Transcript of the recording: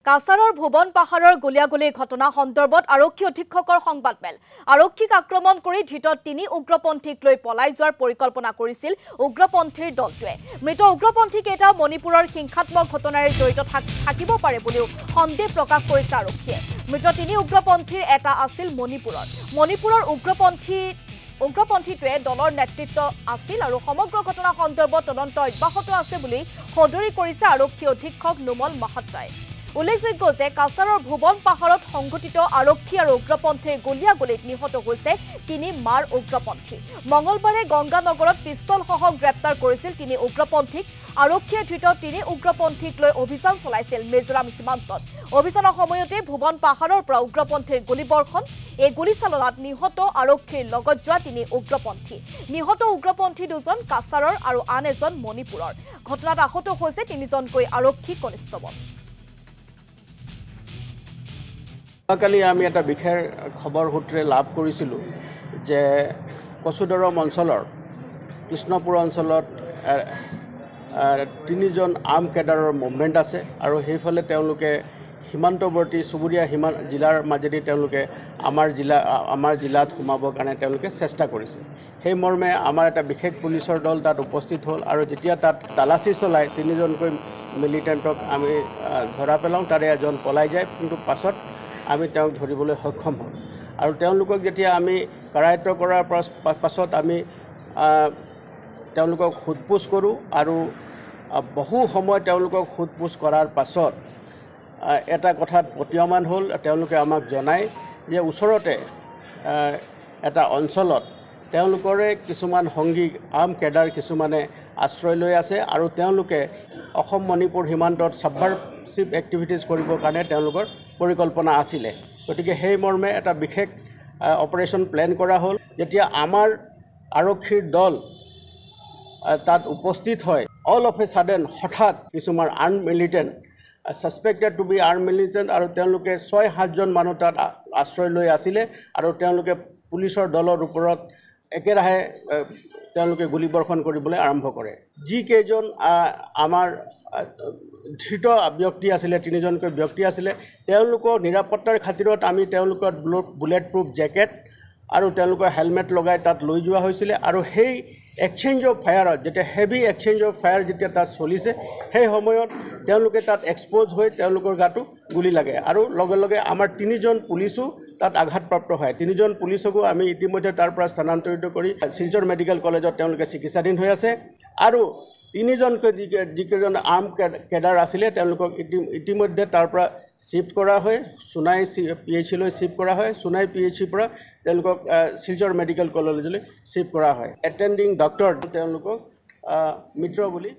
কাছাৰৰ ভুৱন পাহাৰৰ গুলিয়াগুলিৰ ঘটনা সন্দৰ্ভত আৰক্ষী অধীক্ষকৰ সংবাদমেল আৰক্ষীক আক্ৰমণ কৰি ধৃত ৩ উগ্ৰপন্থীক লৈ পলাই যোৱাৰ পৰিকল্পনা কৰিছিল উগ্ৰপন্থীৰ দলটোৱে মৃত উগ্ৰপন্থী কেইটা মণিপুৰৰ হিংসাত্মক ঘটনাৰে জড়িত থাকিব পাৰে বুলিও সন্দেহ প্ৰকাশ কৰিছে আৰক্ষীয়ে মৃত ৩ উগ্ৰপন্থীৰ এটা আছিল মণিপুৰৰ উগ্ৰপন্থীটোৱে দলৰ নেতৃত্ব আছিল আৰু সমগ্ৰ ঘটনা সন্দৰ্ভত তদন্ত অব্যাহত আছে বুলি সদৰি কৰিছে আৰক্ষী অধীক্ষক নুমল মাহাত্ৰাই উল্লেখযোগ্য যে কাছাৰৰ ভুৱন পাহাৰত সংঘটিত আৰক্ষী আৰু উগ্ৰপন্থীৰ গুলিয়াগুলিত নিহত হৈছে ৩ মাৰ উগ্ৰপন্থী মঙলবাৰে গংগানগৰত পিস্তলসহ গ্ৰেপ্তাৰ কৰিছিল ৩ উগ্ৰপন্থীক আৰক্ষীয়ে ধৃত ৩ উগ্ৰপন্থীক লৈ অভিযান চলাইছিল মিজোৰাম সীমান্তত অভিযানৰ সময়তে ভুৱন পাহাৰৰ পৰা উগ্ৰপন্থীৰ গুলিবৰ্ষণ এই গুলিচালনাত নিহত আৰক্ষীৰ লগত যোৱা ৩ উগ্ৰপন্থী নিহত উগ্ৰপন্থী দুজন কাছাৰৰ আৰু আন এজন মণিপুৰৰ ঘটনাত আহত হৈছে ৩জনকৈ আৰক্ষী কনিষ্টবল কালি আমি এটা বিশেষ খবৰ সূত্ৰে লাভ কৰিছিলোঁ যে কচুদৰম অঞ্চলৰ কৃষ্ণপুৰ অঞ্চলত ৩জন আৰ্ম কেডাৰৰ মুভমেণ্ট আছে আৰু সেইফালে তেওঁলোকে সীমান্তৱৰ্তী চুবুৰীয়া জিলাৰ মাজেদি তেওঁলোকে আমাৰ জিলাত সোমাবৰ কাৰণে তেওঁলোকে চেষ্টা কৰিছে সেই মৰ্মে আমাৰ এটা বিশেষ পুলিচৰ দল তাত উপস্থিত হ'ল আৰু যেতিয়া তাত তালাচী চলাই ৩জনকৈ মিলিটেণ্টক আমি ধৰা পেলাওঁ তাৰে এজন পলাই যায় কিন্তু পাছত আমি তেওঁক ধৰিবলৈ সক্ষম হওঁ আৰু তেওঁলোকক যেতিয়া আমি কাৰায়ত্ব কৰাৰ পাছত আমি তেওঁলোকক সোধপোছ কৰোঁ আৰু বহু সময় তেওঁলোকক সোধপোছ কৰাৰ পাছত এটা কথাত প্ৰতীয়মান হ'ল তেওঁলোকে আমাক জনায় যে ওচৰতে এটা অঞ্চলত তেওঁলোকৰে কিছুমান সংগী আৰ্ম কেডাৰ কিছুমানে আশ্ৰয় লৈ আছে আৰু তেওঁলোকে অসম মণিপুৰ সীমান্তত ছাবভাৰ্চিভ এক্টিভিটিজ কৰিবৰ কাৰণে তেওঁলোকৰ পৰিকল্পনা আছিলে গতিকে সেই মৰ্মে এটা বিশেষ অপাৰেশ্যন প্লেন কৰা হ'ল যেতিয়া আমাৰ আৰক্ষীৰ দল তাত উপস্থিত হয় অল অফ এ ছাডেন হঠাৎ কিছুমান arm militant suspected to be arm militant আৰু তেওঁলোকে ৬-৭জন মানুহ তাত আশ্ৰয় লৈ আছিলে আৰু তেওঁলোকে পুলিচৰ দলৰ ওপৰত একেৰাহে তেওঁলোকে গুলীবৰ্ষণ কৰিবলৈ আৰম্ভ কৰে যিকেইজন আমাৰ ধৃত ব্যক্তি আছিলে ৩জনকৈ ব্যক্তি আছিলে তেওঁলোকৰ নিৰাপত্তাৰ খাতিৰত আমি তেওঁলোকৰ বুলেট প্ৰুফ জেকেট আৰু তেওঁলোকৰ হেলমেট লগাই তাত লৈ যোৱা হৈছিলে আৰু সেই এক্সচেঞ্জ অফ ফায়াৰত যেতিয়া হেভি এক্সচেঞ্জ অফ ফায়াৰ যেতিয়া তাত চলিছে সেই সময়ত তেওঁলোকে তাত এক্সপ'জ হৈ তেওঁলোকৰ গাটো গুলি লাগে আৰু লগে লগে আমাৰ 3জন পুলিচো তাত আঘাতপ্ৰাপ্ত হয় 3জন পুলিচকো আমি ইতিমধ্যে তাৰ পৰা স্থানান্তৰিত কৰি শিলচৰ মেডিকেল কলেজত তেওঁলোকে চিকিৎসাধীন হৈ আছে আৰু 3জনকৈ যিকেইজন আৰ্ম কেডাৰ আছিলে তেওঁলোকক ইতিমধ্যে তাৰ পৰা শিফ্ট কৰা হয় সোণাই PHCলৈ শিফ্ট কৰা হয় সোণাই PHCৰ পৰা তেওঁলোকক শিলচৰ মেডিকেল কলেজলৈ শিফ্ট কৰা হয় এটেণ্ডিং ডক্টৰ তেওঁলোকক মিত্ৰ বুলি